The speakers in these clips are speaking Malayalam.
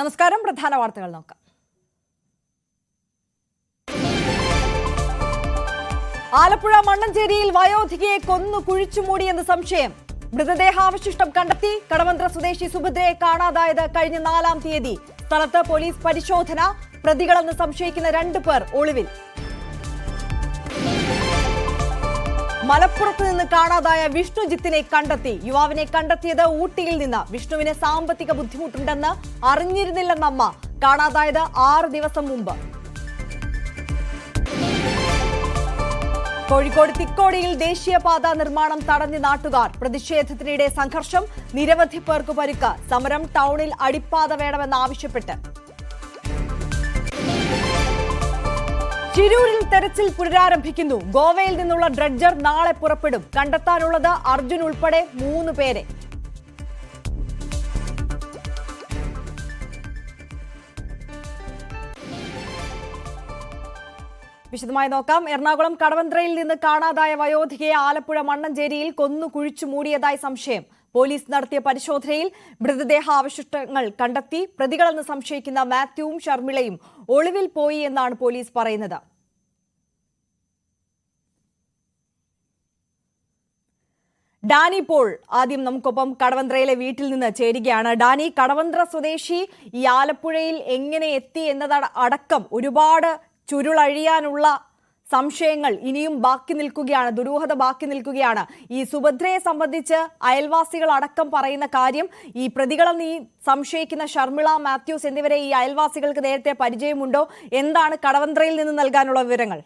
നമസ്കാരം. പ്രധാന വാർത്തകൾ നോക്കാം. ആലപ്പുഴ മണ്ണഞ്ചേരിയിൽ വയോധികയെ കൊന്നു കുഴിച്ചുമൂടിയെന്ന് സംശയം. മൃതദേഹാവശിഷ്ടം കണ്ടെത്തി. കടവന്ത്ര സ്വദേശി സുഭദ്രയെ കാണാതായത് കഴിഞ്ഞ 4-ാം തീയതി. സ്ഥലത്ത് പോലീസ് പരിശോധന. പ്രതികളെന്ന് സംശയിക്കുന്ന 2 പേർ ഒളിവിൽ. മലപ്പുറത്ത് നിന്ന് കാണാതായ വിഷ്ണുജിത്തിനെ കണ്ടെത്തി. യുവാവിനെ കണ്ടെത്തിയത് ഊട്ടിയിൽ നിന്ന്. വിഷ്ണുവിന് സാമ്പത്തിക ബുദ്ധിമുട്ടുണ്ടെന്ന് അറിഞ്ഞിരുന്നില്ലെന്നമ്മ. കാണാതായത് 6 ദിവസം മുമ്പ്. കോഴിക്കോട് തിക്കോടിയിൽ ദേശീയപാത നിർമ്മാണം തടഞ്ഞ് നാട്ടുകാർ. പ്രതിഷേധത്തിനിടെ സംഘർഷം. നിരവധി പേർക്ക് പരിക്ക്. സമരം ടൗണിൽ അടിപ്പാത വേണമെന്നാവശ്യപ്പെട്ട്. ചിരൂരിൽ തെരച്ചിൽ പുനരാരംഭിക്കുന്നു. ഗോവയിൽ നിന്നുള്ള ഡ്രഡ്ജർ നാളെ പുറപ്പെടും. കണ്ടെത്താനുള്ളത് അർജുൻ ഉൾപ്പെടെ 3 പേരെ. വിശദമായി നോക്കാം. എറണാകുളം കടവന്ത്രയിൽ നിന്ന് കാണാതായ വയോധികയെ ആലപ്പുഴ മണ്ണഞ്ചേരിയിൽ കൊന്നു കുഴിച്ചു മൂടിയതായി സംശയം. പോലീസ് നടത്തിയ പരിശോധനയിൽ മൃതദേഹാവശിഷ്ടങ്ങൾ കണ്ടെത്തി. പ്രതികളെന്ന് സംശയിക്കുന്ന മാത്യുവും ഷർമിളയും ഒളിവിൽ പോയി എന്നാണ് പോലീസ് പറയുന്നത്. ഡാനി പോൾ ആദ്യം നമുക്കൊപ്പം കടവന്ത്രയിലെ വീട്ടിൽ നിന്ന് ചേരുകയാണ്. ഡാനി, കടവന്ത്ര സ്വദേശി ഈ ആലപ്പുഴയിൽ എങ്ങനെ എത്തി എന്നതടക്കം ഒരുപാട് ചുരുളഴിയാനുള്ള സംശയങ്ങൾ ഇനിയും ബാക്കി നിൽക്കുകയാണ്, ദുരൂഹത ബാക്കി നിൽക്കുകയാണ്. ഈ സുഭദ്രയെ സംബന്ധിച്ച് അയൽവാസികൾ അടക്കം പറയുന്ന കാര്യം, ഈ പ്രതികളെന്ന് ഈ സംശയിക്കുന്ന ഷർമിള, മാത്യൂസ് എന്നിവരെ ഈ അയൽവാസികൾക്ക് നേരത്തെ പരിചയമുണ്ടോ? എന്താണ് കടവന്ത്രയിൽ നിന്ന് നൽകാനുള്ള വിവരങ്ങൾ?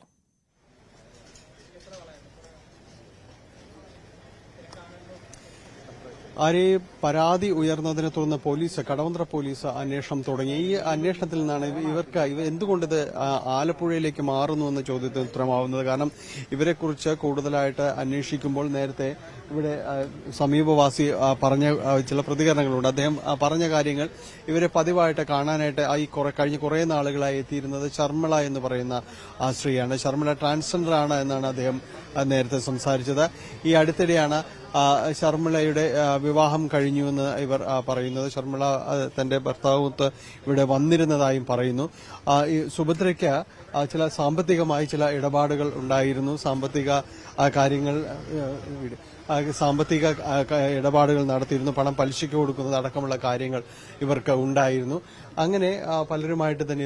പരാതി ഉയർന്നതിനെ തുടർന്ന് കടവന്ത്ര പോലീസ് അന്വേഷണം തുടങ്ങി. ഈ അന്വേഷണത്തിൽ നിന്നാണ് എന്തുകൊണ്ട് ഇത് ആലപ്പുഴയിലേക്ക് മാറുന്നു എന്ന ചോദ്യത്തിന് ഉത്തരമാവുന്നത്. കാരണം ഇവരെക്കുറിച്ച് കൂടുതലായിട്ട് അന്വേഷിക്കുമ്പോൾ നേരത്തെ ഇവിടെ സമീപവാസി പറഞ്ഞ ചില പ്രതികരണങ്ങളുണ്ട്. അദ്ദേഹം പറഞ്ഞ കാര്യങ്ങൾ ഇവരെ പതിവായിട്ട് കാണാനായിട്ട് കഴിഞ്ഞ കുറെ നാളുകളായി എത്തിയിരുന്നത് ഷർമിള എന്ന് പറയുന്ന സ്ത്രീയാണ്. ഷർമിള ട്രാൻസ്ജെൻഡർ ആണ് എന്നാണ് അദ്ദേഹം നേരത്തെ സംസാരിച്ചത്. ഈ അടുത്തിടെയാണ് ഷർമിളയുടെ വിവാഹം കഴിഞ്ഞുവെന്ന് ഇവർ പറയുന്നത്. ഷർമിള തന്റെ ഭർത്താവുമൊത്ത് ഇവിടെ വന്നിരുന്നതായും പറയുന്നു. സുഭദ്രയ്ക്ക് ചില സാമ്പത്തികമായി ചില ഇടപാടുകൾ ഉണ്ടായിരുന്നു. സാമ്പത്തിക ഇടപാടുകൾ നടത്തിയിരുന്നു. പണം പലിശയ്ക്ക് കൊടുക്കുന്നത് അടക്കമുള്ള കാര്യങ്ങൾ ഇവർക്ക് ഉണ്ടായിരുന്നു. അങ്ങനെ പലരുമായിട്ട് തന്നെ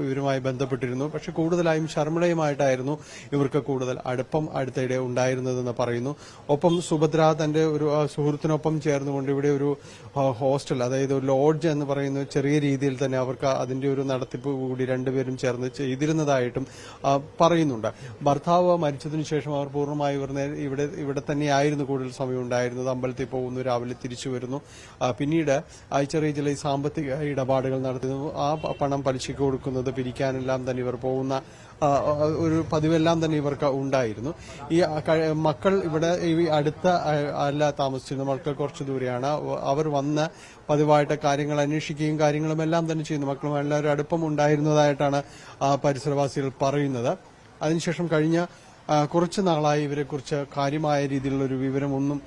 ഇവരുമായി ബന്ധപ്പെട്ടിരുന്നു. പക്ഷെ കൂടുതലായും ഷർമിളയുമായിട്ടായിരുന്നു ഇവർക്ക് കൂടുതൽ അടുപ്പം അടുത്തിടെ ഉണ്ടായിരുന്നതെന്ന് പറയുന്നു. ഒപ്പം സുഭദ്ര തന്റെ ഒരു സുഹൃത്തിനൊപ്പം ചേർന്നുകൊണ്ട് ഇവിടെ ഒരു ഹോസ്റ്റൽ, അതായത് ഒരു ലോഡ്ജ് എന്ന് പറയുന്ന ചെറിയ രീതിയിൽ തന്നെ അവർക്ക് അതിന്റെ ഒരു നടത്തിപ്പ് കൂടി രണ്ടുപേരും ചേർന്ന് ചെയ്തിരുന്നതായിട്ടും പറയുന്നുണ്ട്. ഭർത്താവ് മരിച്ചതിനു ശേഷം അവർ പൂർണ്ണമായി ഇവിടെ തന്നെയായിരുന്നു കൂടുതൽ സമയം ഉണ്ടായിരുന്നത്. അമ്പലത്തിൽ പോകുന്നു, രാവിലെ തിരിച്ചു വരുന്നു. പിന്നീട് ചെറിയ ചില സാമ്പത്തിക ഇടപാടുകൾ നടത്തുന്നു. ആ പണം പലിശയ്ക്ക് കൊടുക്കുന്നത് പിരിക്കാനെല്ലാം തന്നെ ഇവർ പോകുന്ന ഒരു പതിവെല്ലാം തന്നെ ഇവർക്ക് ഉണ്ടായിരുന്നു. ഈ മക്കൾ ഇവിടെ അടുത്ത അല്ല താമസിച്ചിരുന്ന മക്കൾ കുറച്ചു ദൂരെയാണ്. അവർ വന്ന് പതിവായിട്ട് കാര്യങ്ങൾ അന്വേഷിക്കുകയും കാര്യങ്ങളുമെല്ലാം തന്നെ ചെയ്യുന്നു. മക്കളും എല്ലാവരും അടുപ്പം ഉണ്ടായിരുന്നതായിട്ടാണ് പരിസരവാസികൾ പറയുന്നത്. അതിനുശേഷം കഴിഞ്ഞ കുറച്ചു നാളായി ഇവരെക്കുറിച്ച് കാര്യമായ രീതിയിലുള്ള ഒരു വിവരമൊന്നും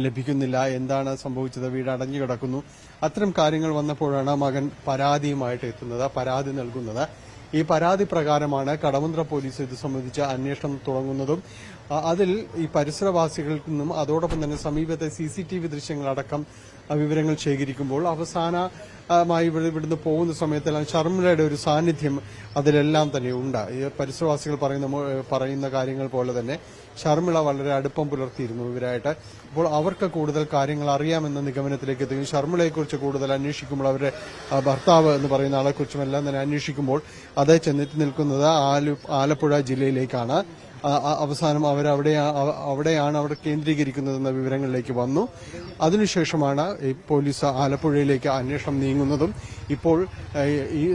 ലഭിക്കുന്നില്ല. എന്താണ് സംഭവിച്ചത്? വീട് അടഞ്ഞു കിടക്കുന്നു. അത്തരം കാര്യങ്ങൾ വന്നപ്പോഴാണ് മകൻ പരാതിയുമായിട്ട് എത്തുന്നത്, പരാതി നൽകുന്നത്. ഈ പരാതി പ്രകാരമാണ് കടവന്ത്ര പോലീസ് ഇത് സംബന്ധിച്ച് അന്വേഷണം തുടങ്ങുന്നതും. അതിൽ ഈ പരിസരവാസികളിൽ നിന്നും അതോടൊപ്പം തന്നെ സമീപത്തെ CCTV ദൃശ്യങ്ങളടക്കം വിവരങ്ങൾ ശേഖരിക്കുമ്പോൾ അവസാനമായി ഇവിടുന്ന് പോകുന്ന സമയത്തെല്ലാം ഷർമിളയുടെ ഒരു സാന്നിധ്യം അതിലെല്ലാം തന്നെ ഉണ്ട്. ഈ പരിസരവാസികൾ പറയുന്ന കാര്യങ്ങൾ പോലെ തന്നെ ഷർമിള വളരെ അടുപ്പം പുലർത്തിയിരുന്നു ഇവരായിട്ട്. അപ്പോൾ അവർക്ക് കൂടുതൽ കാര്യങ്ങൾ അറിയാമെന്ന നിഗമനത്തിലേക്ക് എത്തുകയും ഷർമിളയെക്കുറിച്ച് കൂടുതൽ അന്വേഷിക്കുമ്പോൾ അവരുടെ ഭർത്താവ് എന്ന് പറയുന്ന ആളെക്കുറിച്ചും എല്ലാം തന്നെ അന്വേഷിക്കുമ്പോൾ അത് ചെന്നെത്തി നിൽക്കുന്നത് ആലപ്പുഴ ജില്ലയിലേക്കാണ്. അവസാനം അവിടെയാണ് അവർ കേന്ദ്രീകരിക്കുന്നതെന്ന വിവരങ്ങളിലേക്ക് വന്നു. അതിനുശേഷമാണ് ഈ പോലീസ് ആലപ്പുഴയിലേക്ക് അന്വേഷണം നീങ്ങുന്നതും ഇപ്പോൾ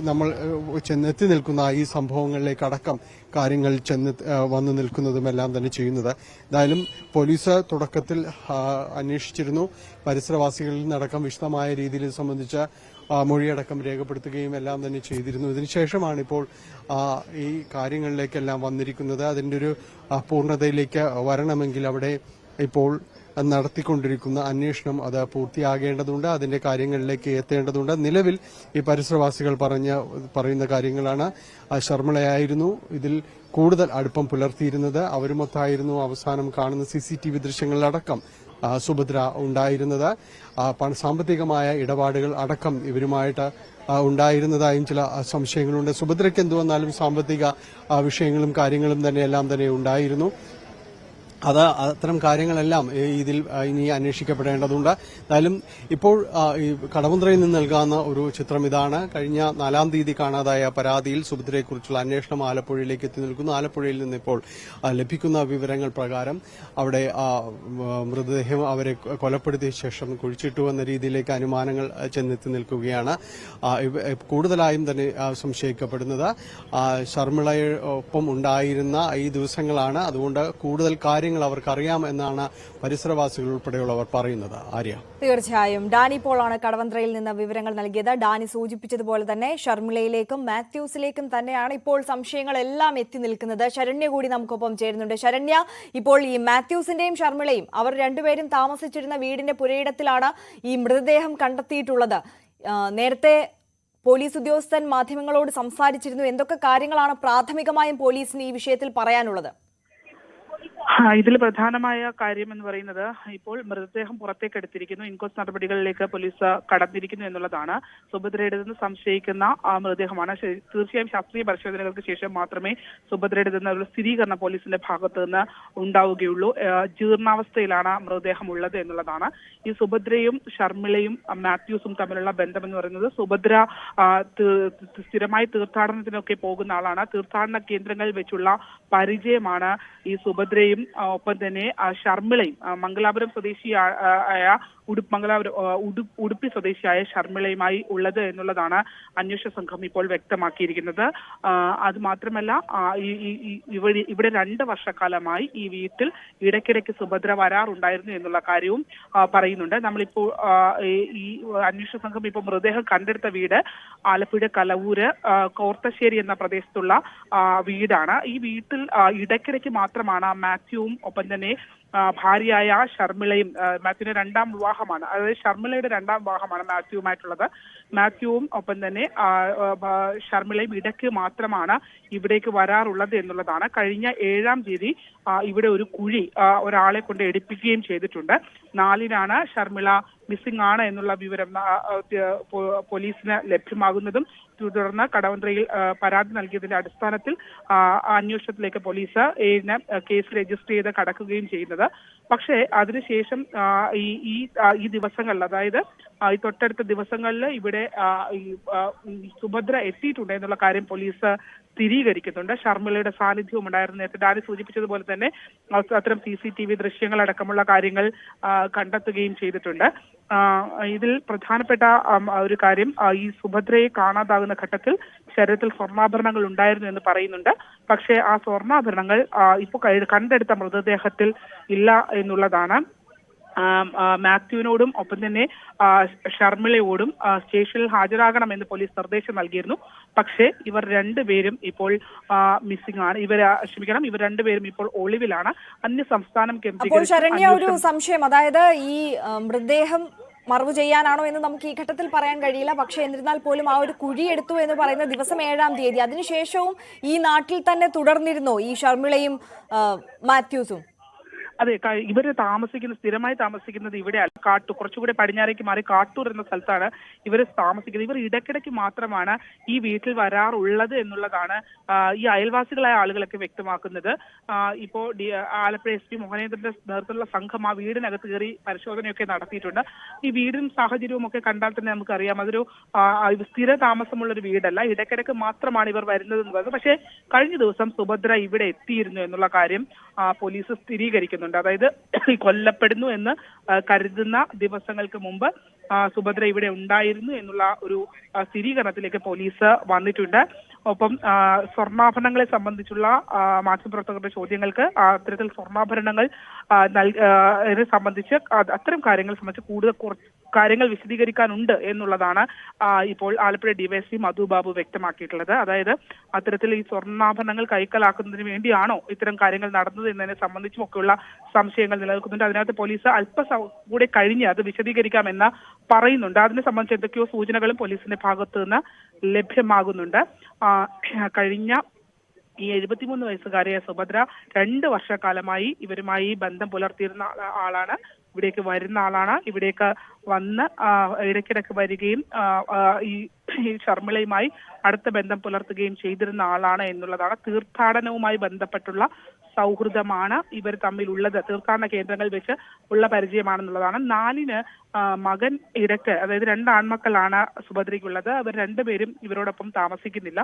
നമ്മൾ ചെന്നെത്തി നിൽക്കുന്ന ഈ സംഭവങ്ങളിലേക്കടക്കം കാര്യങ്ങൾ വന്നു നിൽക്കുന്നതുമെല്ലാം തന്നെ ചെയ്യുന്നത്. എന്തായാലും പോലീസ് തുടക്കത്തിൽ അന്വേഷിച്ചിരുന്നു. പരിസരവാസികളിൽ നിന്നടക്കം വിശദമായ രീതിയിൽ ഇത് സംബന്ധിച്ച മൊഴിയടക്കം രേഖപ്പെടുത്തുകയും എല്ലാം തന്നെ ചെയ്തിരുന്നു. ഇതിനുശേഷമാണ് ഇപ്പോൾ ഈ കാര്യങ്ങളിലേക്കെല്ലാം വന്നിരിക്കുന്നത്. അതിന്റെ ഒരു പൂർണ്ണതയിലേക്ക് വരണമെങ്കിൽ അവിടെ ഇപ്പോൾ നടത്തിക്കൊണ്ടിരിക്കുന്ന അന്വേഷണം അത് പൂർത്തിയാകേണ്ടതുണ്ട്. അതിന്റെ കാര്യങ്ങളിലേക്ക് എത്തേണ്ടതുണ്ട്. നിലവിൽ ഈ പരിസരവാസികൾ പറയുന്ന കാര്യങ്ങളാണ്. ശർമ്മിളയായിരുന്നു ഇതിൽ കൂടുതൽ അടുപ്പം പുലർത്തിയിരുന്നത്. അവരുമൊത്തായിരുന്നു അവസാനം കാണുന്ന CCTV ദൃശ്യങ്ങളിലടക്കം സുഭദ്ര ഉണ്ടായിരുന്നത്. സാമ്പത്തികമായ ഇടപാടുകൾ അടക്കം ഇവരുമായിട്ട് ഉണ്ടായിരുന്നതായും ചില സംശയങ്ങളുണ്ട്. സുഭദ്രയ്ക്ക് എന്തു വന്നാലും സാമ്പത്തിക വിഷയങ്ങളും കാര്യങ്ങളും എല്ലാം തന്നെ ഉണ്ടായിരുന്നു. അത്തരം കാര്യങ്ങളെല്ലാം ഇതിൽ ഇനി അന്വേഷിക്കപ്പെടേണ്ടതുണ്ട്. എന്തായാലും ഇപ്പോൾ ഈ കടവന്ത്രയിൽ നിന്ന് നൽകാവുന്ന ഒരു ചിത്രം ഇതാണ്. കഴിഞ്ഞ 4-ാം തീയതി കാണാതായ പരാതിയിൽ സുഭദ്രയെക്കുറിച്ചുള്ള അന്വേഷണം ആലപ്പുഴയിലേക്ക് എത്തി നിൽക്കുന്നു. ആലപ്പുഴയിൽ നിന്ന് ഇപ്പോൾ ലഭിക്കുന്ന വിവരങ്ങൾ പ്രകാരം അവിടെ മൃതദേഹം അവരെ കൊലപ്പെടുത്തിയ ശേഷം കുഴിച്ചിട്ടു എന്ന രീതിയിലേക്ക് അനുമാനങ്ങൾ ചെന്നെത്തി നിൽക്കുകയാണ്. കൂടുതലായും തന്നെ സംശയിക്കപ്പെടുന്നത് ശർമ്മിളയൊപ്പം ഉണ്ടായിരുന്ന ഈ ദിവസങ്ങളാണ്. അതുകൊണ്ട് കൂടുതൽ കാര്യങ്ങൾ അവർക്കറിയാം എന്നാണ് പരിസരവാസികൾ ഉൾപ്പെടെയുള്ളവർ പറയുന്നത്. ആര്യ, തീർച്ചയായും ഡാനി പോളാണ് കടവന്ത്രയിൽ നിന്ന് വിവരങ്ങൾ നൽകിയത്. ഡാനി സൂചിപ്പിച്ചതുപോലെ തന്നെ ഷർമിളയിലേക്കും മാത്യൂസിലേക്കും തന്നെയാണ് ഇപ്പോൾ സംശയങ്ങളെല്ലാം എത്തി നിൽക്കുന്നത്. ശരണ്യ കൂടി നമുക്കൊപ്പം ചേരുന്നുണ്ട്. ശരണ്യ, ഇപ്പോൾ ഈ മാത്യൂസിന്റെയും ഷർമിളയും അവർ രണ്ടുപേരും താമസിച്ചിരുന്ന വീടിന്റെ പുരയിടത്തിലാണ് ഈ മൃതദേഹം കണ്ടെത്തിയിട്ടുള്ളത്. നേരത്തെ പോലീസ് ഉദ്യോഗസ്ഥൻ മാധ്യമങ്ങളോട് സംസാരിച്ചിരുന്നു. എന്തൊക്കെ കാര്യങ്ങളാണ് പ്രാഥമികമായും പോലീസിന് ഈ വിഷയത്തിൽ പറയാനുള്ളത്? ഇതിൽ പ്രധാനമായ കാര്യം എന്ന് പറയുന്നത് ഇപ്പോൾ മൃതദേഹം പുറത്തേക്ക് എടുത്തിരിക്കുന്നു. ഇൻക്വസ്റ്റ് നടപടികളിലേക്ക് പോലീസ് കടന്നിരിക്കുന്നു എന്നുള്ളതാണ്. സുഭദ്രയുടേതെന്ന് സംശയിക്കുന്ന മൃതദേഹമാണ്. തീർച്ചയായും ശാസ്ത്രീയ പരിശോധനകൾക്ക് ശേഷം മാത്രമേ സുഭദ്രയുടേതെന്ന ഒരു സ്ഥിരീകരണം പോലീസിന്റെ ഭാഗത്ത് നിന്ന് ഉണ്ടാവുകയുള്ളൂ. ജീർണാവസ്ഥയിലാണ് മൃതദേഹം ഉള്ളത് എന്നുള്ളതാണ്. ഈ സുഭദ്രയും ഷർമിളയും മാത്യൂസും തമ്മിലുള്ള ബന്ധമെന്ന് പറയുന്നത് സുഭദ്ര സ്ഥിരമായി തീർത്ഥാടനത്തിനൊക്കെ പോകുന്ന ആളാണ്. തീർത്ഥാടന കേന്ദ്രങ്ങളിൽ വെച്ചുള്ള പരിചയമാണ് ഈ സുഭദ്രയും ഒപ്പം തന്നെ ഷർമിളയും. മംഗലാപുരം സ്വദേശിയായ ഉടുപ്പി സ്വദേശിയായ ഷർമിളയുമായി ഉള്ളത് എന്നുള്ളതാണ് അന്വേഷണ സംഘം ഇപ്പോൾ വ്യക്തമാക്കിയിരിക്കുന്നത്. അത് മാത്രമല്ല ഇവിടെ 2 വർഷക്കാലമായി ഈ വീട്ടിൽ ഇടയ്ക്കിടയ്ക്ക് സുഭദ്ര വരാറുണ്ടായിരുന്നു എന്നുള്ള കാര്യവും പറയുന്നുണ്ട്. നമ്മളിപ്പോൾ ഈ അന്വേഷണ സംഘം ഇപ്പോൾ മൃതദേഹം കണ്ടെടുത്ത വീട് ആലപ്പുഴ കലവൂര് കോർത്തശ്ശേരി എന്ന പ്രദേശത്തുള്ള വീടാണ്. ഈ വീട്ടിൽ ഇടയ്ക്കിടയ്ക്ക് മാത്രമാണ് മാത്യുവും ഒപ്പം തന്നെ ഭാര്യയായ ഷർമിളയും. മാത്യുവിന്റെ 2ാം വിവാഹമാണ്, അതായത് ഷർമിളയുടെ 2ാം വിവാഹമാണ് മാത്യുവുമായിട്ടുള്ളത്. മാത്യുവും ഒപ്പം തന്നെ ഷർമിളയും ഇടയ്ക്ക് മാത്രമാണ് ഇവിടേക്ക് വരാറുള്ളത് എന്നുള്ളതാണ്. കഴിഞ്ഞ 7-ാം തീയതി ഇവിടെ ഒരു കുഴി ഒരാളെ കൊണ്ട് എടുപ്പിക്കുകയും ചെയ്തിട്ടുണ്ട്. 4-നാണ് ഷർമിള മിസ്സിംഗ് ആണ് എന്നുള്ള വിവരം പോലീസിന് ലഭ്യമാകുന്നതും തുടർന്ന് കടവന്ത്രയിൽ പരാതി നൽകിയതിന്റെ അടിസ്ഥാനത്തിൽ അന്വേഷണത്തിലേക്ക് പോലീസ് കേസ് രജിസ്റ്റർ ചെയ്ത് കടക്കുകയും ചെയ്യുന്നത്. പക്ഷേ അതിനുശേഷം ഈ ദിവസങ്ങളിൽ, അതായത് ഈ തൊട്ടടുത്ത ദിവസങ്ങളിൽ ഇവിടെ സുഭദ്ര എത്തിയിട്ടുണ്ട് എന്നുള്ള കാര്യം പോലീസ് സ്ഥിരീകരിക്കുന്നുണ്ട്. ഷർമിളയുടെ സാന്നിധ്യവും ഉണ്ടായിരുന്നു. നേരത്തെ ഡാനി സൂചിപ്പിച്ചതുപോലെ തന്നെ അത്തരം CCTV ദൃശ്യങ്ങളടക്കമുള്ള കാര്യങ്ങൾ കണ്ടെത്തുകയും ചെയ്തിട്ടുണ്ട്. ഇതിൽ പ്രധാനപ്പെട്ട ഒരു കാര്യം, ഈ സുഭദ്രയെ കാണാതാകുന്ന ഘട്ടത്തിൽ ശരീരത്തിൽ സ്വർണ്ണാഭരണങ്ങൾ ഉണ്ടായിരുന്നു എന്ന് പറയുന്നുണ്ട്. പക്ഷേ ആ സ്വർണ്ണാഭരണങ്ങൾ ഇപ്പോൾ കണ്ടെടുത്ത മൃതദേഹത്തിൽ ഇല്ല എന്നുള്ളതാണ്. മാത്യുവിനോടും ഒപ്പം തന്നെ ഷർമിളയോടും സ്റ്റേഷനിൽ ഹാജരാകണമെന്ന് പോലീസ് നിർദ്ദേശം നൽകിയിരുന്നു. പക്ഷേ ഇവർ രണ്ടുപേരും ഇപ്പോൾ മിസ്സിംഗ് ആണ്. ഇവർ രണ്ടുപേരും ഇപ്പോൾ ഒളിവിലാണ്. അന്യ സംസ്ഥാനം കേന്ദ്രീകരിച്ച് ശരണ്യ, ഒരു സംശയം, അതായത് ഈ മൃതദേഹം മറവ് ചെയ്യാനാണോ എന്ന് നമുക്ക് ഈ ഘട്ടത്തിൽ പറയാൻ കഴിയില്ല. പക്ഷേ എന്നിരുന്നാൽ പോലും ആ ഒരു കുഴി എടുത്തു എന്ന് പറയുന്ന ദിവസം 7-ാം തീയതി, അതിനുശേഷവും ഈ നാട്ടിൽ തന്നെ തുടർന്നിരുന്നോ ഈ ഷർമിളയും മാത്യൂസും? അതെ, ഇവര് സ്ഥിരമായി താമസിക്കുന്നത് ഇവിടെ കുറച്ചുകൂടി പടിഞ്ഞാറേക്ക് മാറി കാട്ടൂർ എന്ന സ്ഥലത്താണ് ഇവർ താമസിക്കുന്നത്. ഇവർ ഇടയ്ക്കിടയ്ക്ക് മാത്രമാണ് ഈ വീട്ടിൽ വരാറുള്ളത് എന്നുള്ളതാണ് ഈ അയൽവാസികളായ ആളുകളൊക്കെ വ്യക്തമാക്കുന്നത്. ഇപ്പോ ആലപ്പുഴ SP മോഹനേന്ദ്രന്റെ നേതൃത്വത്തിലുള്ള സംഘം ആ വീടിനകത്ത് കയറി പരിശോധനയൊക്കെ നടത്തിയിട്ടുണ്ട്. ഈ വീടും സാഹചര്യവും ഒക്കെ കണ്ടാൽ തന്നെ നമുക്കറിയാം അതൊരു സ്ഥിര താമസമുള്ള ഒരു വീടല്ല. ഇടയ്ക്കിടയ്ക്ക് മാത്രമാണ് ഇവർ വരുന്നത് എന്ന് പറയുന്നത്. പക്ഷേ കഴിഞ്ഞ ദിവസം സുഭദ്ര ഇവിടെ എത്തിയിരുന്നു എന്നുള്ള കാര്യം പോലീസ് സ്ഥിരീകരിക്കുന്നുണ്ട്. അതായത് കൊല്ലപ്പെടുന്നു എന്ന് കരുതുന്ന ദിവസങ്ങൾക്ക് മുമ്പ് സുഭദ്ര ഇവിടെ ഉണ്ടായിരുന്നു എന്നുള്ള ഒരു സ്ഥിരീകരണത്തിലേക്ക് പോലീസ് വന്നിട്ടുണ്ട്. ഒപ്പം സ്വർണ്ണാഭരണങ്ങളെ സംബന്ധിച്ചുള്ള മാധ്യമപ്രവർത്തകരുടെ ചോദ്യങ്ങൾക്ക് അത്തരത്തിൽ സ്വർണ്ണാഭരണങ്ങൾ സംബന്ധിച്ച് അത്തരം കാര്യങ്ങൾ സംബന്ധിച്ച് കൂടുതൽ കാര്യങ്ങൾ വിശദീകരിക്കാനുണ്ട് എന്നുള്ളതാണ് ഇപ്പോൾ ആലപ്പുഴ ഡിവൈഎസ്പി മധു ബാബു വ്യക്തമാക്കിയിട്ടുള്ളത്. അതായത് അത്തരത്തിൽ ഈ സ്വർണ്ണാഭരണങ്ങൾ കൈക്കലാക്കുന്നതിന് വേണ്ടിയാണോ ഇത്തരം കാര്യങ്ങൾ നടന്നത് എന്നതിനെ സംബന്ധിച്ചുമൊക്കെയുള്ള സംശയങ്ങൾ നിലനിൽക്കുന്നുണ്ട്. അതിനകത്ത് പോലീസ് അല്പം കൂടെ കഴിഞ്ഞ് അത് വിശദീകരിക്കാമെന്ന് പറയുന്നുണ്ട്. അതിനെ സംബന്ധിച്ച് എന്തൊക്കെയോ സൂചനകളും പോലീസിന്റെ ഭാഗത്തു നിന്ന് ലഭ്യമാകുന്നുണ്ട്. കഴിഞ്ഞ ഈ 73 വയസ്സുകാരിയ സുഭദ്ര 2 വർഷക്കാലമായി ഇവരുമായി ബന്ധം പുലർത്തിയിരുന്ന ആളാണ്. ഇവിടേക്ക് വരുന്ന ആളാണ്. ഇവിടേക്ക് വന്ന് ഇടയ്ക്കിടയ്ക്ക് വരികയും ഈ ശർമിളയുമായി അടുത്ത ബന്ധം പുലർത്തുകയും ചെയ്തിരുന്ന ആളാണ് എന്നുള്ളതാണ്. തീർത്ഥാടനവുമായി ബന്ധപ്പെട്ടുള്ള സൗഹൃദമാണ് ഇവർ തമ്മിലുള്ളത്. തീർത്ഥാടന കേന്ദ്രങ്ങളിൽ വെച്ച് ഉള്ള പരിചയമാണെന്നുള്ളതാണ്. 4-ന് മകൻ ഇടയ്ക്ക്, അതായത് 2 ആൺമക്കളാണ് സുഭദ്രയ്ക്കുള്ളത്. അവർ 2 പേരും ഇവരോടൊപ്പം താമസിക്കുന്നില്ല.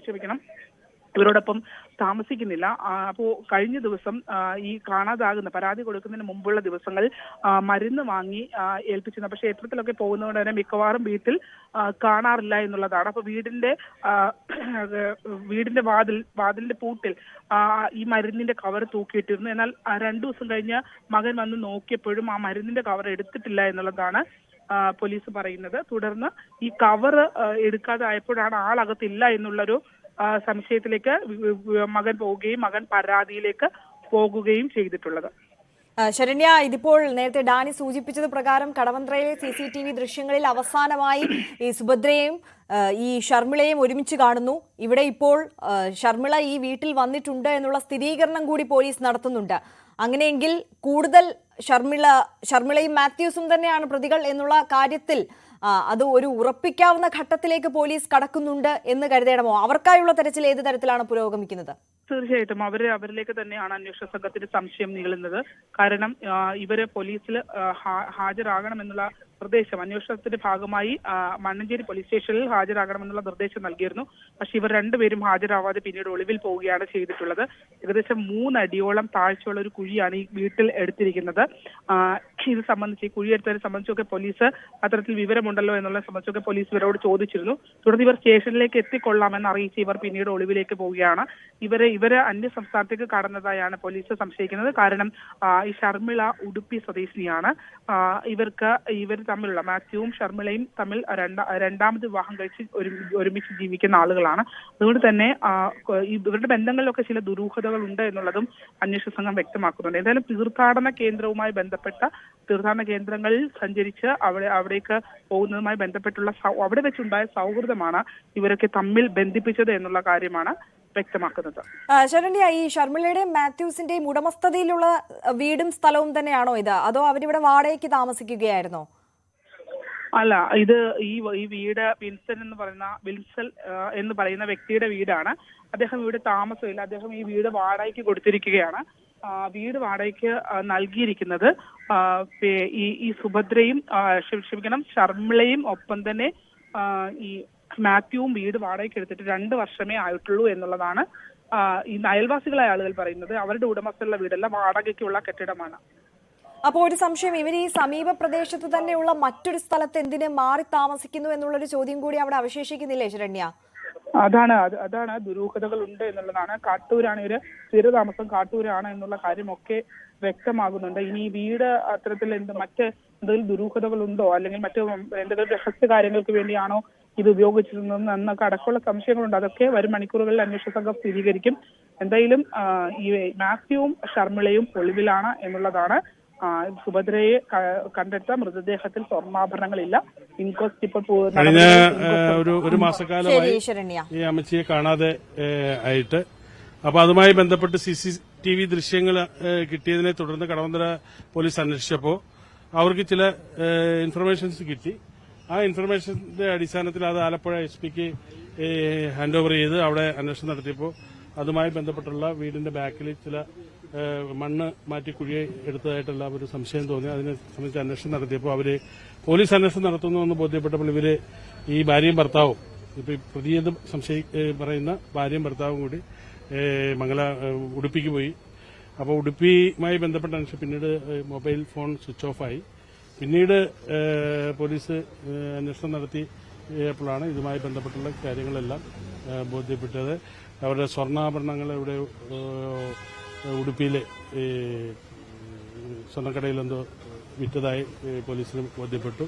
ക്ഷമിക്കണം, ഇവരോടൊപ്പം താമസിക്കുന്നില്ല. അപ്പോ കഴിഞ്ഞ ദിവസം ഈ കാണാതാകുന്ന പരാതി കൊടുക്കുന്നതിന് മുമ്പുള്ള ദിവസങ്ങളിൽ മരുന്ന് വാങ്ങി ഏൽപ്പിച്ചിരുന്നു. പക്ഷെ ക്ഷേത്രത്തിലൊക്കെ പോകുന്നതുകൊണ്ട് തന്നെ മിക്കവാറും വീട്ടിൽ കാണാറില്ല എന്നുള്ളതാണ്. അപ്പൊ വീടിന്റെ വാതിലിന്റെ പൂട്ടിൽ ഈ മരുന്നിന്റെ കവർ തൂക്കിയിട്ടിരുന്നു. എന്നാൽ 2 ദിവസം കഴിഞ്ഞ് മകൻ വന്ന് നോക്കിയപ്പോഴും ആ മരുന്നിന്റെ കവർ എടുത്തിട്ടില്ല എന്നുള്ളതാണ് പോലീസ് പറയുന്നത്. തുടർന്ന് ഈ കവർ എടുക്കാതെ ആയപ്പോഴാണ് ആളകത്തില്ല എന്നുള്ളൊരു സംശയത്തിലേക്ക് മകൻ പോവുകയും മകൻ പരാതിയിലേക്ക് പോകുകയും ചെയ്തിട്ടുള്ളത്. ശരണ്യ, ഇതിപ്പോൾ നേരത്തെ ഡാനി സൂചിപ്പിച്ചത് പ്രകാരം കടവന്ത്രയിലെ CCTV ദൃശ്യങ്ങളിൽ അവസാനമായി ഈ സുഭദ്രയും ഈ ഷർമിളയും ഒരുമിച്ച് കാണുന്നു. ഇവിടെ ഇപ്പോൾ ഷർമിള ഈ വീട്ടിൽ വന്നിട്ടുണ്ട് എന്നുള്ള സ്ഥിരീകരണം കൂടി പോലീസ് നടത്തുന്നുണ്ട്. അങ്ങനെയെങ്കിൽ കൂടുതൽ ഷർമിളയും മാത്യൂസും തന്നെയാണ് പ്രതികൾ എന്നുള്ള കാര്യത്തിൽ അത് ഒരു ഉറപ്പിക്കാവുന്ന ഘട്ടത്തിലേക്ക് പോലീസ് കടക്കുന്നുണ്ട് എന്ന് കരുതണമോ? അവർക്കായുള്ള തെരച്ചിൽ ഏത് തരത്തിലാണ് പുരോഗമിക്കുന്നത്? തീർച്ചയായിട്ടും അവരിലേക്ക് തന്നെയാണ് അന്വേഷണ സംഘത്തിന്റെ സംശയം നീളുന്നത്. കാരണം ഇവര് പോലീസിൽ ഹാജരാകണമെന്നുള്ള നിർദ്ദേശം അന്വേഷണത്തിന്റെ ഭാഗമായി മണ്ണഞ്ചേരി പോലീസ് സ്റ്റേഷനിൽ ഹാജരാകണമെന്നുള്ള നിർദ്ദേശം നൽകിയിരുന്നു. പക്ഷെ ഇവർ 2 പേരും ഹാജരാവാതെ പിന്നീട് ഒളിവിൽ പോവുകയാണ് ചെയ്തിട്ടുള്ളത്. ഏകദേശം 3 അടിയോളം താഴ്ചയുള്ള ഒരു കുഴിയാണ് ഈ വീട്ടിൽ എടുത്തിരിക്കുന്നത്. ഇത് സംബന്ധിച്ച് ഈ കുഴി എടുത്തതിനെ സംബന്ധിച്ചൊക്കെ പോലീസ് അത്തരത്തിൽ വിവരമുണ്ടല്ലോ എന്നുള്ളതിനെ സംബന്ധിച്ചൊക്കെ പോലീസ് ഇവരോട് ചോദിച്ചിരുന്നു. തുടർന്ന് ഇവർ സ്റ്റേഷനിലേക്ക് എത്തിക്കൊള്ളാമെന്ന് അറിയിച്ച് ഇവർ പിന്നീട് ഒളിവിലേക്ക് പോവുകയാണ്. ഇവര് അന്യ സംസ്ഥാനത്തേക്ക് കടന്നതായാണ് പോലീസ് സംശയിക്കുന്നത്. കാരണം ഈ ഷർമിള ഉടുപ്പി സ്വദേശിനിയാണ്. ഇവർ തമ്മിലുള്ള മാത്യുവും ഷർമിളയും തമ്മിൽ രണ്ടാമത് വിവാഹം കഴിച്ച് ഒരുമിച്ച് ജീവിക്കുന്ന ആളുകളാണ്. അതുകൊണ്ട് തന്നെ ഇവരുടെ ബന്ധങ്ങളിലൊക്കെ ചില ദുരൂഹതകൾ ഉണ്ട് എന്നുള്ളതും അന്വേഷണ സംഘം വ്യക്തമാക്കുന്നുണ്ട്. എന്തായാലും തീർത്ഥാടന കേന്ദ്രവുമായി ബന്ധപ്പെട്ട തീർത്ഥാടന കേന്ദ്രങ്ങളിൽ സഞ്ചരിച്ച് അവിടേക്ക് പോകുന്നതുമായി ബന്ധപ്പെട്ടുള്ള അവിടെ വെച്ചുണ്ടായ സൗഹൃദമാണ് ഇവരൊക്കെ തമ്മിൽ ബന്ധിപ്പിച്ചത് എന്നുള്ള കാര്യമാണ് വ്യക്തമാക്കുന്നത്. ശരണ്യ, ഈ ഷർമിളയുടെയും മാത്യൂസിന്റെയും ഉടമസ്ഥതയിലുള്ള വീടും സ്ഥലവും തന്നെയാണോ ഇത്, അതോ അവരിവിടെ വാടകയ്ക്ക് താമസിക്കുകയായിരുന്നോ? അല്ല, ഇത് ഈ വീട് വിൽസൽ എന്ന് പറയുന്ന വ്യക്തിയുടെ വീടാണ്. അദ്ദേഹം ഇവിടെ താമസമില്ല. അദ്ദേഹം ഈ വീട് വാടകയ്ക്ക് കൊടുത്തിരിക്കുകയാണ്. വീട് വാടകയ്ക്ക് നൽകിയിരിക്കുന്നത് ഈ സുഭദ്രയും ഷർമിളയും ഒപ്പം തന്നെ ഈ മാത്യുവും വീട് വാടകയ്ക്ക് എടുത്തിട്ട് 2 വർഷമേ ആയിട്ടുള്ളൂ എന്നുള്ളതാണ് ഈ അയൽവാസികളായ ആളുകൾ പറയുന്നത്. അവരുടെ ഉടമസ്ഥയുള്ള വീടല്ല, വാടകയ്ക്കുള്ള കെട്ടിടമാണ്. അപ്പോൾ ഒരു സംശയം, ഇവർ ഈ സമീപ പ്രദേശത്ത് തന്നെയുള്ള മറ്റൊരു സ്ഥലത്ത് എന്തിന് മാറി താമസിക്കുന്നു എന്നുള്ളൊരു ചോദ്യം കൂടി അവിടെ അവശേഷിക്കുന്നില്ലേ ശരണ്യ? അതാണ് ദുരൂഹതകൾ ഉണ്ട് എന്നുള്ളതാണ്. കാട്ടൂരാണ് ഇവര് സ്ഥിരതാമസം, കാട്ടൂരാണ് എന്നുള്ള കാര്യമൊക്കെ വ്യക്തമാകുന്നുണ്ട്. ഇനി വീട് അത്തരത്തിൽ എന്തെങ്കിലും ദുരൂഹതകൾ ഉണ്ടോ, അല്ലെങ്കിൽ മറ്റു എന്തെങ്കിലും രഹസ്യ കാര്യങ്ങൾക്ക് വേണ്ടിയാണോ ഇത് ഉപയോഗിച്ചിരുന്നത് എന്നൊക്കെ അടക്കമുള്ള സംശയങ്ങളുണ്ട്. അതൊക്കെ വരും മണിക്കൂറുകളിൽ അന്വേഷണ സംഘം സ്ഥിരീകരിക്കും. എന്തായാലും ഈ മാത്യുവും ഷർമിളയും ഒളിവിലാണ് എന്നുള്ളതാണ്. സുഭദ്രയെ കണ്ടെടുത്ത മൃതദേഹത്തിൽ സ്വർണ്ണാഭരണങ്ങളില്ല. ഇൻക്വസ്റ്റ് ഇപ്പോൾ ഒരു മാസക്കാലമായി ഈ അമ്മച്ചിയെ കാണാതെ ആയിട്ട്. അപ്പൊ അതുമായി ബന്ധപ്പെട്ട് CCTV ദൃശ്യങ്ങൾ കിട്ടിയതിനെ തുടർന്ന് കടവന്ത്ര പോലീസ് അന്വേഷിച്ചപ്പോൾ അവർക്ക് ചില ഇൻഫർമേഷൻസ് കിട്ടി. ആ ഇൻഫർമേഷന്റെ അടിസ്ഥാനത്തിൽ അത് ആലപ്പുഴ SPക്ക് ഹാൻഡ് ഓവർ ചെയ്ത് അവിടെ അന്വേഷണം നടത്തിയപ്പോൾ അതുമായി ബന്ധപ്പെട്ടുള്ള വീടിന്റെ ബാക്കിൽ ചില മണ്ണ് മാറ്റി കുഴി എടുത്തതായിട്ടുള്ള ഒരു സംശയം തോന്നി. അതിനെ സംബന്ധിച്ച് അന്വേഷണം നടത്തിയപ്പോൾ പോലീസ് അന്വേഷണം നടത്തുന്നു ബോധ്യപ്പെട്ടപ്പോൾ ഇവര് ഈ ഭാര്യയും ഭർത്താവും, ഇപ്പൊ പ്രതിയെന്ന് പറയുന്ന ഭാര്യയും ഭർത്താവും കൂടി ഉടുപ്പിക്ക് പോയി. അപ്പോൾ ഉടുപ്പിയുമായി ബന്ധപ്പെട്ട അന്വേഷണം പിന്നീട് മൊബൈൽ ഫോൺ സ്വിച്ച് ഓഫായി. പിന്നീട് പോലീസ് അന്വേഷണം നടത്തി എത്തിയപ്പോഴാണ് ഇതുമായി ബന്ധപ്പെട്ടുള്ള കാര്യങ്ങളെല്ലാം ബോധ്യപ്പെട്ടത്. അവരുടെ സ്വർണ്ണാഭരണങ്ങൾ ഇവിടെ ഉടുപ്പിയിലെ സ്വർണ്ണക്കടയിലെന്തോ വിറ്റതായി പോലീസിന് ബോധ്യപ്പെട്ടു.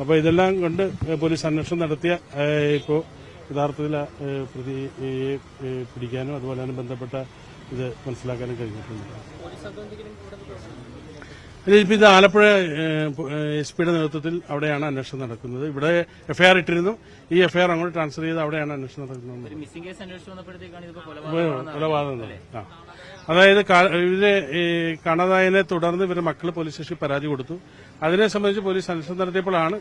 അപ്പോൾ ഇതെല്ലാം കൊണ്ട് പോലീസ് അന്വേഷണം നടത്തിയ ഇപ്പോൾ യഥാർത്ഥത്തിൽ പ്രതിയെ പിടിക്കാനും അതുപോലെ തന്നെ ബന്ധപ്പെട്ട ഇത് മനസ്സിലാക്കാനും കഴിഞ്ഞിട്ടുണ്ട്. ഇപ്പം ഇത് ആലപ്പുഴ SP-യുടെ നേതൃത്വത്തിൽ അവിടെയാണ് അന്വേഷണം നടക്കുന്നത്. ഇവിടെ FIR ഇട്ടിരുന്നു. ഈ FIR അങ്ങോട്ട് ട്രാൻസ്ഫർ ചെയ്ത് അവിടെയാണ് അന്വേഷണം നടക്കുന്നത്. കൊലപാതകം. അതായത് ഇവര് കാണാതായതിനെ തുടർന്ന് ഇവരുടെ മക്കൾ പോലീസ് സ്റ്റേഷനിൽ പരാതി കൊടുത്തു. അതിനെ സംബന്ധിച്ച് പോലീസ് അന്വേഷണം നടത്തിയപ്പോഴാണ്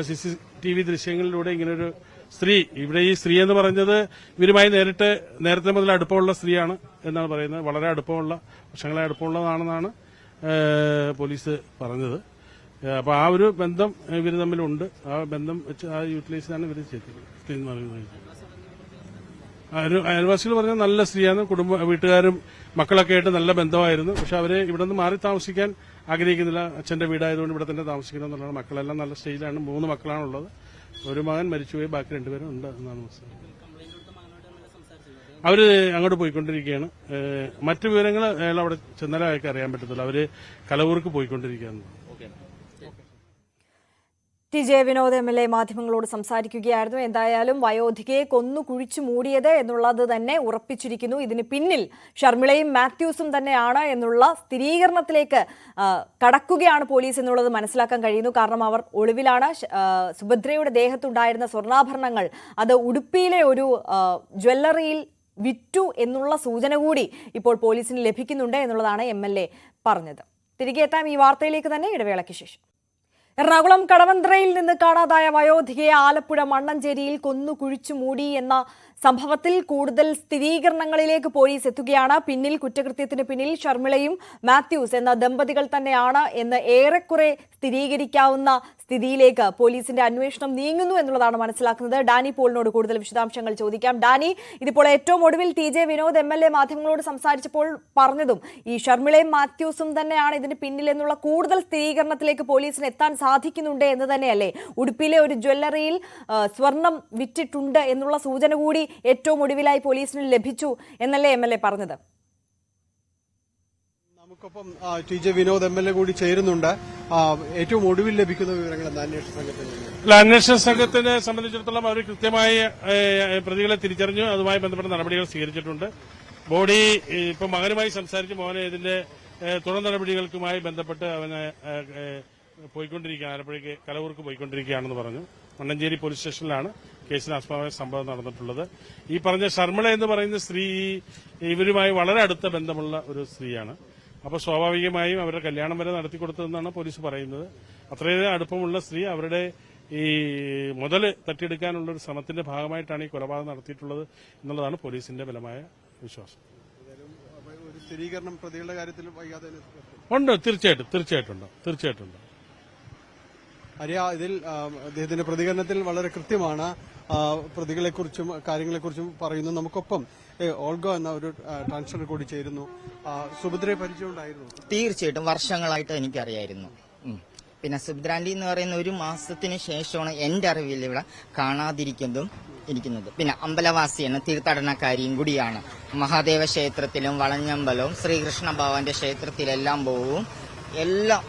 CCTV ദൃശ്യങ്ങളിലൂടെ ഇങ്ങനൊരു സ്ത്രീ, ഇവിടെ ഈ സ്ത്രീ എന്ന് പറഞ്ഞത് ഇവരുമായി നേരത്തെ മുതൽ അടുപ്പമുള്ള സ്ത്രീയാണ് എന്നാണ് പറയുന്നത്. വളരെ അടുപ്പമുള്ള, വർഷങ്ങളെ അടുപ്പമുള്ളതാണെന്നാണ് പോലീസ് പറഞ്ഞത്. അപ്പോൾ ആ ഒരു ബന്ധം ഇവർ തമ്മിലുണ്ട്. ആ ബന്ധം വെച്ച് ആ യൂട്ടിലൈസിലാണ് ഇവർ ചെയ്തത്. അയൽവാസികൾ പറഞ്ഞ നല്ല സ്ത്രീയാണ്. വീട്ടുകാരും മക്കളൊക്കെ ആയിട്ട് നല്ല ബന്ധമായിരുന്നു. പക്ഷെ അവര് ഇവിടെ നിന്ന് മാറി താമസിക്കാൻ ആഗ്രഹിക്കുന്നില്ല. അച്ഛന്റെ വീടായതുകൊണ്ട് ഇവിടെ തന്നെ താമസിക്കണം എന്നുള്ളതാണ്. മക്കളെല്ലാം നല്ല സ്റ്റേജിലാണ്. 3 മക്കളാണുള്ളത്. ഒരു മകൻ മരിച്ചുപോയി, ബാക്കി 2 പേരും ഉണ്ട് എന്നാണ് മനസ്സിലാക്കുന്നത്. അവര് അങ്ങോട്ട് പോയിക്കൊണ്ടിരിക്കുകയാണ്. മറ്റു വിവരങ്ങൾ അയാൾ അവിടെ ചെന്നാലേ അയാൾക്ക് അറിയാൻ പറ്റത്തില്ല. അവര് കലവൂർക്ക് പോയിക്കൊണ്ടിരിക്കുകയാണ്. TJ വിനോദ് MLA മാധ്യമങ്ങളോട് സംസാരിക്കുകയായിരുന്നു. എന്തായാലും വയോധികയെ കൊന്നു കുഴിച്ചു മൂടിയത് എന്നുള്ളത് തന്നെ ഉറപ്പിച്ചിരിക്കുന്നു. ഇതിന് പിന്നിൽ ഷർമിളയും മാത്യൂസും തന്നെയാണ് എന്നുള്ള സ്ഥിരീകരണത്തിലേക്ക് കടക്കുകയാണ് പോലീസ് എന്നുള്ളത് മനസ്സിലാക്കാൻ കഴിയുന്നു. കാരണം അവർ ഒളിവിലാണ്. സുഭദ്രയുടെ ദേഹത്തുണ്ടായിരുന്ന സ്വർണ്ണാഭരണങ്ങൾ അത് ഉടുപ്പിയിലെ ഒരു ജ്വല്ലറിയിൽ വിറ്റു എന്നുള്ള സൂചന കൂടി ഇപ്പോൾ പോലീസിന് ലഭിക്കുന്നുണ്ട് എന്നുള്ളതാണ് MLA പറഞ്ഞത്. തിരികെ എത്താം ഈ വാർത്തയിലേക്ക് തന്നെ, ഇടവേളയ്ക്ക് ശേഷം. എറണാകുളം കടവന്ത്രയിൽ നിന്ന് കാണാതായ വയോധികയെ ആലപ്പുഴ മണ്ണഞ്ചേരിയിൽ കൊന്നു കുഴിച്ചു മൂടി എന്ന സംഭവത്തിൽ കൂടുതൽ സ്ഥിരീകരണങ്ങളിലേക്ക് പോലീസ് എത്തുകയാണ്. കുറ്റകൃത്യത്തിന് പിന്നിൽ ഷർമിളയും മാത്യൂസ് എന്ന ദമ്പതികൾ തന്നെയാണ് എന്ന് ഏറെക്കുറെ സ്ഥിരീകരിക്കാവുന്ന സ്ഥിതിയിലേക്ക് പോലീസിന്റെ അന്വേഷണം നീങ്ങുന്നു എന്നുള്ളതാണ് മനസ്സിലാക്കുന്നത്. ഡാനി പോളിനോട് കൂടുതൽ വിശദാംശങ്ങൾ ചോദിക്കാം. ഡാനി, ഇതിപ്പോൾ ഏറ്റവും ഒടുവിൽ TJ വിനോദ് MLA മാധ്യമങ്ങളോട് സംസാരിച്ചപ്പോൾ പറഞ്ഞതും ഈ ഷർമിളയും മാത്യൂസും തന്നെയാണ് ഇതിന് പിന്നിൽ എന്നുള്ള കൂടുതൽ സ്ഥിരീകരണത്തിലേക്ക് പോലീസിന് എത്താൻ സാധിക്കുന്നുണ്ട് എന്ന് തന്നെയല്ലേ? ഉടുപ്പിയിലെ ഒരു ജ്വല്ലറിയിൽ സ്വർണം വിറ്റിട്ടുണ്ട് എന്നുള്ള സൂചന കൂടി ഏറ്റവും ഒടുവിലായി പോലീസിന് ലഭിച്ചു എന്നല്ലേ MLA പറഞ്ഞത്? നമുക്കൊപ്പം TJ വിനോദ് MLA കൂടി ചേരുന്നുണ്ട്. ഏറ്റവും ഒടുവിൽ ലഭിക്കുന്ന വിവരങ്ങൾ അന്വേഷണ സംഘത്തിനെ സംബന്ധിച്ചിടത്തോളം അവർ കൃത്യമായി പ്രതികളെ തിരിച്ചറിഞ്ഞു. അതുമായി ബന്ധപ്പെട്ട നടപടികൾ സ്വീകരിച്ചിട്ടുണ്ട്. ബോഡി ഇപ്പൊ മകനുമായി സംസാരിച്ച് മോനെ ഇതിന്റെ തുടർ നടപടികൾക്കുമായി ബന്ധപ്പെട്ട് അവനെ പോയിക്കൊണ്ടിരിക്കുകയാണ്. ആലപ്പുഴയ്ക്ക് കലവൂർക്ക് പോയിക്കൊണ്ടിരിക്കുകയാണെന്ന് പറഞ്ഞു. മണ്ണഞ്ചേരി പോലീസ് സ്റ്റേഷനിലാണ് കേസിന് ആസ്പദമായ സംഭവം നടന്നിട്ടുള്ളത്. ഈ പറഞ്ഞ ഷർമിള എന്ന് പറയുന്ന സ്ത്രീ ഇവരുമായി വളരെ അടുത്ത ബന്ധമുള്ള ഒരു സ്ത്രീയാണ്. അപ്പോൾ സ്വാഭാവികമായും അവരുടെ കല്യാണം വരെ നടത്തിക്കൊടുത്തതെന്നാണ് പോലീസ് പറയുന്നത്. അത്രയേറെ അടുപ്പമുള്ള സ്ത്രീ അവരുടെ ഈ മുതൽ തട്ടിയെടുക്കാനുള്ള ഒരു ശ്രമത്തിന്റെ ഭാഗമായിട്ടാണ് ഈ കൊലപാതകം നടത്തിയിട്ടുള്ളത് എന്നുള്ളതാണ് പോലീസിന്റെ ബലമായ വിശ്വാസം. ഒരു സ്ഥിരീകരണം പ്രതികളുടെ കാര്യത്തിൽ ഉണ്ട്. തീർച്ചയായിട്ടും. ഇതിൽ അദ്ദേഹത്തിന്റെ പ്രതികരണത്തിൽ വളരെ കൃത്യമാണ്. പ്രതികളെക്കുറിച്ചും കാര്യങ്ങളെക്കുറിച്ചും പറയുന്നു. നമുക്കൊപ്പം ഓൾഗ എന്ന ഒരു ട്രാൻസ്ഫർ കൂടി ചേരുന്നു. സുഭദ്രയെ പരിചയമുണ്ടായിരുന്നു? തീർച്ചയായിട്ടും വർഷങ്ങളായിട്ട് എനിക്കറിയായിരുന്നു. പിന്നെ സുഭദ്രാന്റി എന്ന് പറയുന്ന 1 മാസത്തിന് ശേഷമാണ് എന്റെ അറിവിൽ ഇവിടെ കാണാതിരിക്കുന്നതും ഇരിക്കുന്നത്. പിന്നെ അമ്പലവാസിയാണ്, തീർത്ഥാടനക്കാരിയും കൂടിയാണ്. മഹാദേവ ക്ഷേത്രത്തിലും വളഞ്ഞമ്പലവും ശ്രീകൃഷ്ണ ഭഗവാന്റെ ക്ഷേത്രത്തിലെല്ലാം പോവും. എല്ലാം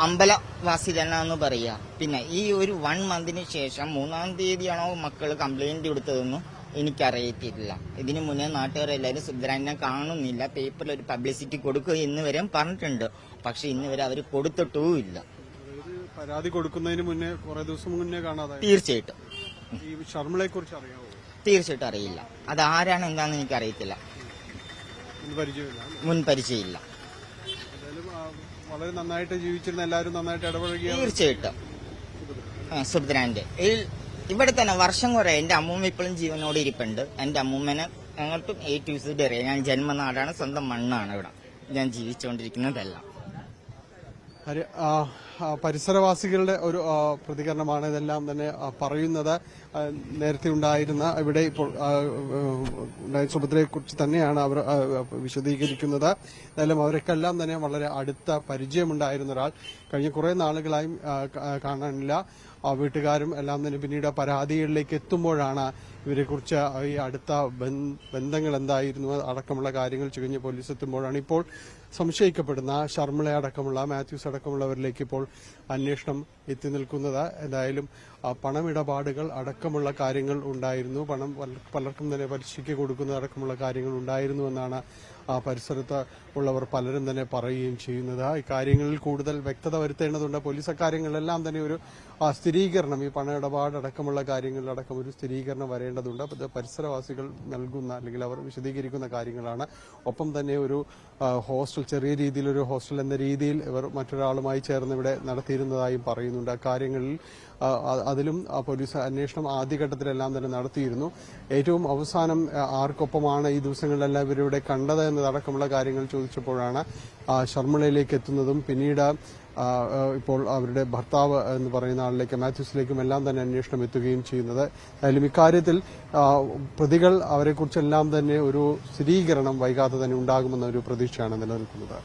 അമ്പലവാസി തന്നെയാണെന്ന് പറയാ. പിന്നെ ഈ ഒരു 1 മന്തിന് ശേഷം 3-ാം തീയതിയാണോ മക്കള് കംപ്ലൈന്റ് കൊടുത്തതെന്നും എനിക്കറിയത്തില്ല. ഇതിനു മുന്നേ നാട്ടുകാരെല്ലാവരും സുഭദ്രാനെ കാണുന്നില്ല, പേപ്പറിൽ ഒരു പബ്ലിസിറ്റി കൊടുക്കുക എന്ന് വരെ പറഞ്ഞിട്ടുണ്ട്. പക്ഷെ ഇന്ന് വരെ അവർ കൊടുത്തിട്ടുമില്ല. പരാതി കൊടുക്കുന്നതിന് മുന്നേ കുറെ ദിവസം മുന്നേ കാണാതെ. തീർച്ചയായിട്ടും. ഈ ഷർമിളയെ കുറിച്ച് അറിയാമോ? തീർച്ചയായിട്ടും അറിയില്ല. അത് ആരാണ് എന്താണെന്ന് എനിക്കറിയത്തില്ല. മുൻ പരിചയമില്ല. വളരെ നന്നായിട്ട് ജീവിച്ചിരുന്ന എല്ലാവരും നന്നായിട്ട് ഇടപഴകിയ. തീർച്ചയായിട്ടും സുഭദ്രാന്റെ ഇവിടെ തന്നെ വർഷം കുറെ. എന്റെ അമ്മൂമ്മ ഇപ്പോഴും ജീവനോട് ഇരിപ്പുണ്ട്. എന്റെ അമ്മൂമ്മനെ ഞങ്ങൾക്കും A to Z അറിയാം. ഞാൻ ജന്മനാടാണ്, സ്വന്തം മണ്ണാണ് ഇവിടെ ഞാൻ ജീവിച്ചുകൊണ്ടിരിക്കുന്നതെല്ലാം. പരിസരവാസികളുടെ ഒരു പ്രതികരണമാണ് ഇതെല്ലാം തന്നെ പറയുന്നത്. നേരത്തെ ഉണ്ടായിരുന്ന ഇവിടെ ഇപ്പോൾ സുഭദ്രയെ കുറിച്ച് തന്നെയാണ് അവർ വിശദീകരിക്കുന്നത്. എന്തായാലും അവർക്കെല്ലാം തന്നെ വളരെ അടുത്ത പരിചയമുണ്ടായിരുന്ന ഒരാൾ കഴിഞ്ഞ കുറെ നാളുകളായും കാണാനില്ല. വീട്ടുകാരും എല്ലാം തന്നെ പിന്നീട് പരാതികളിലേക്ക് എത്തുമ്പോഴാണ് ഇവരെക്കുറിച്ച് ഈ അടുത്ത ബന്ധങ്ങൾ എന്തായിരുന്നു അടക്കമുള്ള കാര്യങ്ങൾ ചുകഞ്ഞ് പോലീസ് എത്തുമ്പോഴാണ് ഇപ്പോൾ സംശയിക്കപ്പെടുന്ന ശർമ്മിള അടക്കമുള്ള മാത്യൂസ് അടക്കമുള്ളവരിലേക്ക് ഇപ്പോൾ അന്വേഷണം എത്തി നിൽക്കുന്നത്. എന്തായാലും പണമിടപാടുകൾ അടക്കമുള്ള കാര്യങ്ങൾ ഉണ്ടായിരുന്നു. പണം പലർക്കും തന്നെ പലിശയ്ക്ക് കൊടുക്കുന്ന അടക്കമുള്ള കാര്യങ്ങൾ ഉണ്ടായിരുന്നു എന്നാണ് പരിസരത്ത് ഉള്ളവർ പലരും തന്നെ പറയുകയും ചെയ്യുന്നത്. ഇക്കാര്യങ്ങളിൽ കൂടുതൽ വ്യക്തത വരുത്തേണ്ടതുണ്ട്. പോലീസ് അക്കാര്യങ്ങളിലെല്ലാം തന്നെ ഒരു സ്ഥിരീകരണം, ഈ പണ ഇടപാടടക്കമുള്ള കാര്യങ്ങളിലടക്കം ഒരു സ്ഥിരീകരണം വരേണ്ടതുണ്ട്. അത് പരിസരവാസികൾ നൽകുന്ന അല്ലെങ്കിൽ അവർ വിശദീകരിക്കുന്ന കാര്യങ്ങളാണ്. ഒപ്പം തന്നെ ഒരു ഹോസ്റ്റൽ, ചെറിയ രീതിയിലൊരു ഹോസ്റ്റൽ എന്ന രീതിയിൽ ഇവർ മറ്റൊരാളുമായി ചേർന്ന് ഇവിടെ നടത്തിയിരുന്നതായും പറയുന്നുണ്ട്. അക്കാര്യങ്ങളിൽ അതിലും പോലീസ് അന്വേഷണം ആദ്യഘട്ടത്തിലെല്ലാം തന്നെ നടത്തിയിരുന്നു. ഏറ്റവും അവസാനം ആർക്കൊപ്പമാണ് ഈ ദിവസങ്ങളിലെല്ലാം ഇവരിവിടെ കണ്ടത് എന്നതടക്കമുള്ള കാര്യങ്ങൾ ചോദിച്ചപ്പോഴാണ് ശർമ്മിളയിലേക്ക് എത്തുന്നതും പിന്നീട് ഇപ്പോൾ അവരുടെ ഭർത്താവ് എന്ന് പറയുന്ന ആളിലേക്ക്, മാത്യൂസിലേക്കും എല്ലാം തന്നെ അന്വേഷണം എത്തുകയും ചെയ്യുന്നത്. എന്തായാലും ഇക്കാര്യത്തിൽ പ്രതികൾ അവരെക്കുറിച്ചെല്ലാം തന്നെ ഒരു സ്ഥിരീകരണം വൈകാതെ തന്നെ ഉണ്ടാകുമെന്ന ഒരു പ്രതീക്ഷയാണ് നിലനിൽക്കുന്നത്.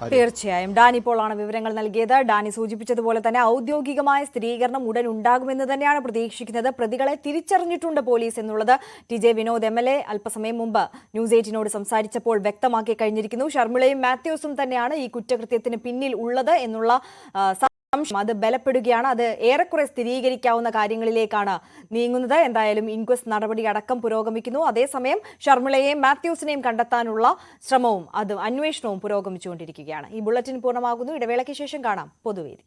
തീർച്ചയായും ഡാനി പോളാണ് വിവരങ്ങൾ നൽകിയത്. ഡാനി സൂചിപ്പിച്ചതുപോലെ തന്നെ ഔദ്യോഗികമായ സ്ഥിരീകരണം ഉടൻ ഉണ്ടാകുമെന്ന് തന്നെയാണ് പ്രതീക്ഷിക്കുന്നത്. പ്രതികളെ തിരിച്ചറിഞ്ഞിട്ടുണ്ട് പോലീസ് എന്നുള്ളത് ടി ജെ വിനോദ് MLA അല്പസമയം മുമ്പ് ന്യൂസ് 18നോട് സംസാരിച്ചപ്പോൾ വ്യക്തമാക്കി കഴിഞ്ഞിരിക്കുന്നു. ശർമ്മിളയും മാത്യൂസും തന്നെയാണ് ഈ കുറ്റകൃത്യത്തിന് പിന്നിൽ ഉള്ളത് എന്നുള്ള അത് ബലപ്പെടുകയാണ്. അത് ഏറെക്കുറെ സ്ഥിരീകരിക്കാവുന്ന കാര്യങ്ങളിലേക്കാണ് നീങ്ങുന്നത്. എന്തായാലും ഇൻക്വസ്റ്റ് നടപടി അടക്കം പുരോഗമിക്കുന്നു. അതേസമയം ശർമ്മിളയെയും മാത്യൂസിനെയും കണ്ടെത്താനുള്ള ശ്രമവും അന്വേഷണവും പുരോഗമിച്ചുകൊണ്ടിരിക്കുകയാണ്. ഈ ബുള്ളറ്റിൻ പൂർണ്ണമാകുന്നു. ഇടവേളയ്ക്ക് ശേഷം കാണാം പൊതുവേദി.